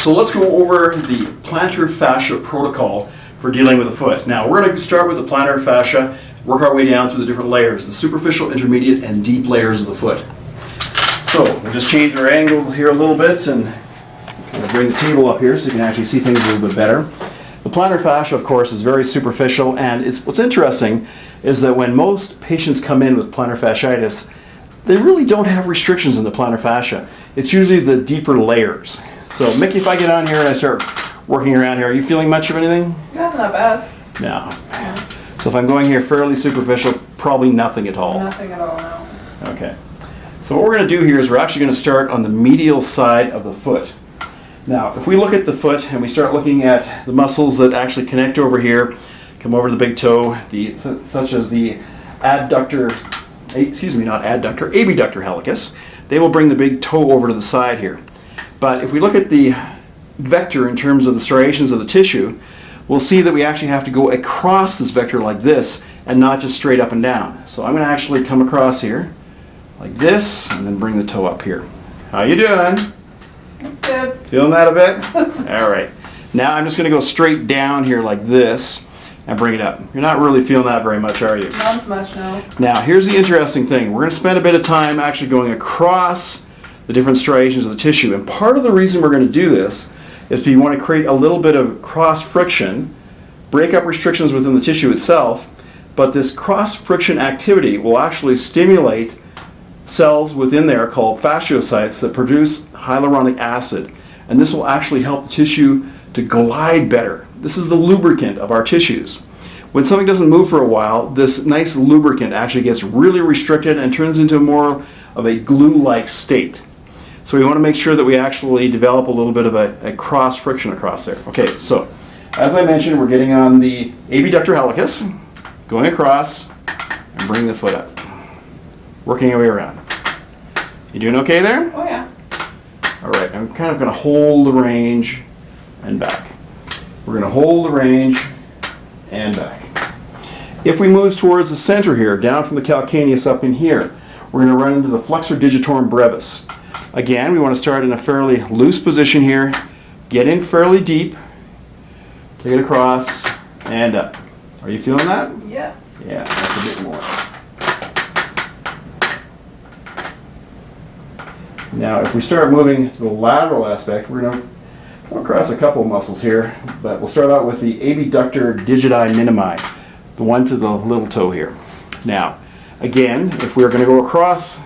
So let's go over the plantar fascia protocol for dealing with the foot. Now we're going to start with the plantar fascia, work our way down through the different layers, the superficial, intermediate, and deep layers of the foot. So we'll just change our angle here a little bit and kind of bring the table up here so you can actually see things a little bit better. The plantar fascia, of course, is very superficial, and what's interesting is that when most patients come in with plantar fasciitis, they really don't have restrictions in the plantar fascia. It's usually the deeper layers. So Mickey, if I get on here and I start working around here, are you feeling much of anything? That's not bad. No. So if I'm going here fairly superficial, probably nothing at all. Nothing at all, no. Okay. So what we're going to do here is we're actually going to start on the medial side of the foot. Now, if we look at the foot and we start looking at the muscles that actually connect over here, come over the big toe, such as the abductor Hallucis, they will bring the big toe over to the side here. But if we look at the vector in terms of the striations of the tissue, we'll see that we actually have to go across this vector like this and not just straight up and down. So I'm going to actually come across here like this and then bring the toe up here. How you doing? That's good. Feeling that a bit? All right. Now I'm just going to go straight down here like this and bring it up. You're not really feeling that very much, are you? Not as much, no. Now here's the interesting thing. We're going to spend a bit of time actually going across the different striations of the tissue. And part of the reason we're going to do this is because you want to create a little bit of cross friction, break up restrictions within the tissue itself, but this cross friction activity will actually stimulate cells within there called fasciocytes that produce hyaluronic acid, and this will actually help the tissue to glide better. This is the lubricant of our tissues. When something doesn't move for a while, this nice lubricant actually gets really restricted and turns into more of a glue-like state. So we want to make sure that we actually develop a little bit of a cross friction across there. Okay, so as I mentioned, we're getting on the Abductor Hallucis, going across and bringing the foot up, working our way around. You doing okay there? Oh yeah. All right, I'm kind of going to hold the range and back. We're going to hold the range and back. If we move towards the center here, down from the calcaneus up in here, we're going to run into the Flexor Digitorum Brevis. Again, we want to start in a fairly loose position here, get in fairly deep, take it across and up. Are you feeling that? Yeah. Yeah, that's a bit more. Now, if we start moving to the lateral aspect, we're going to come across a couple of muscles here, but we'll start out with the Abductor Digiti Minimi, the one to the little toe here. Now, again, if we're going to go across,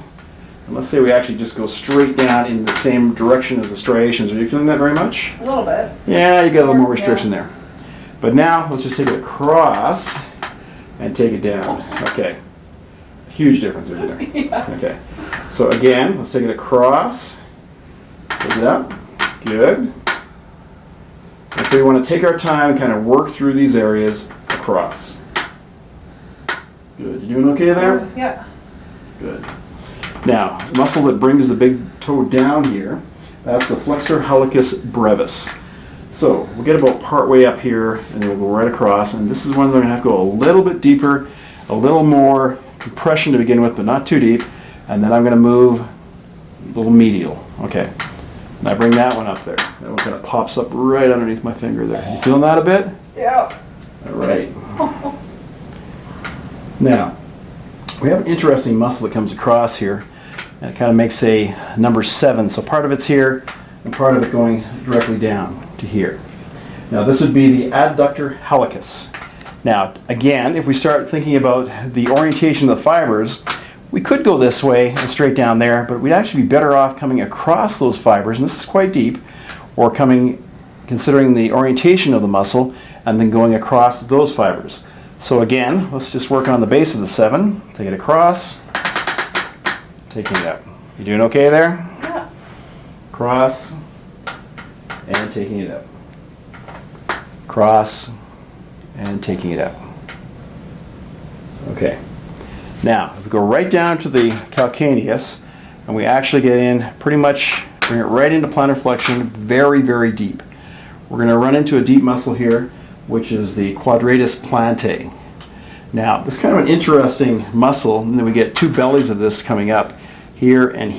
and let's say we actually just go straight down in the same direction as the striations. Are you feeling that very much? A little bit. Yeah, you got a little more restriction there. But now, let's just take it across and take it down. Okay. Huge difference, isn't there? Yeah. Okay. So again, let's take it across, take it up, good. And so we want to take our time and kind of work through these areas across. Good. You doing okay there? Yeah. Good. Now, the muscle that brings the big toe down here, that's the Flexor Hallucis Brevis. So we'll get about part way up here and then we'll go right across, and this is when we're going to have to go a little bit deeper, a little more compression to begin with, but not too deep, and then I'm going to move a little medial. Okay. And I bring that one up there. That one kind of pops up right underneath my finger there. You feeling that a bit? Yeah. All right. Now, we have an interesting muscle that comes across here, and it kind of makes a number 7. So part of it's here, and part of it going directly down to here. Now this would be the Adductor Hallucis. Now again, if we start thinking about the orientation of the fibers, we could go this way and straight down there, but we'd actually be better off coming across those fibers, and this is quite deep, or considering the orientation of the muscle, and then going across those fibers. So again, let's just work on the base of the 7, take it across, taking it up. You doing okay there? Yeah. Cross, and taking it up. Cross, and taking it up. Okay. Now, if we go right down to the calcaneus, and we actually get in pretty much, bring it right into plantar flexion, very, very deep. We're going to run into a deep muscle here, which is the Quadratus Plantae. Now, this is kind of an interesting muscle, and then we get 2 bellies of this coming up here, and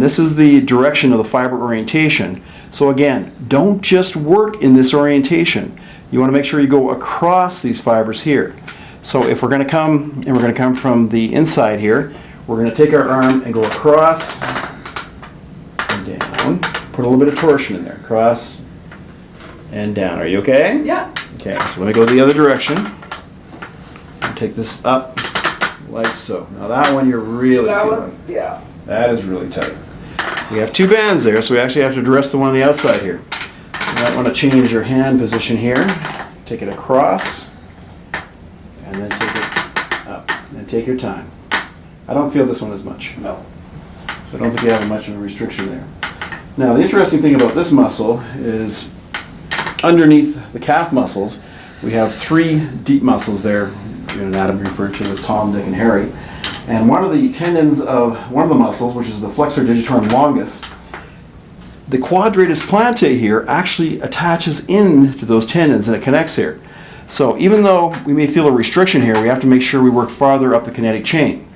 this is the direction of the fiber orientation. So again, don't just work in this orientation. You want to make sure you go across these fibers here. So if we're going to come, and we're going to come from the inside here, we're going to take our arm and go across and down. Put a little bit of torsion in there. Across and down. Are you okay? Yeah. Okay, so let me go the other direction. And take this up like so. Now that one you're really That feeling. one's, yeah. That is really tight. We have two bands there, so we actually have to address the one on the outside here. You might want to change your hand position here. Take it across, and then take it up. And take your time. I don't feel this one as much. No. So I don't think you have much of a restriction there. Now the interesting thing about this muscle is underneath the calf muscles, we have three deep muscles there, in anatomy referred to as Tom, Dick, and Harry. And one of the tendons of one of the muscles, which is the Flexor Digitorum longus, the Quadratus Plantae here actually attaches into those tendons and it connects here. So even though we may feel a restriction here, we have to make sure we work farther up the kinetic chain.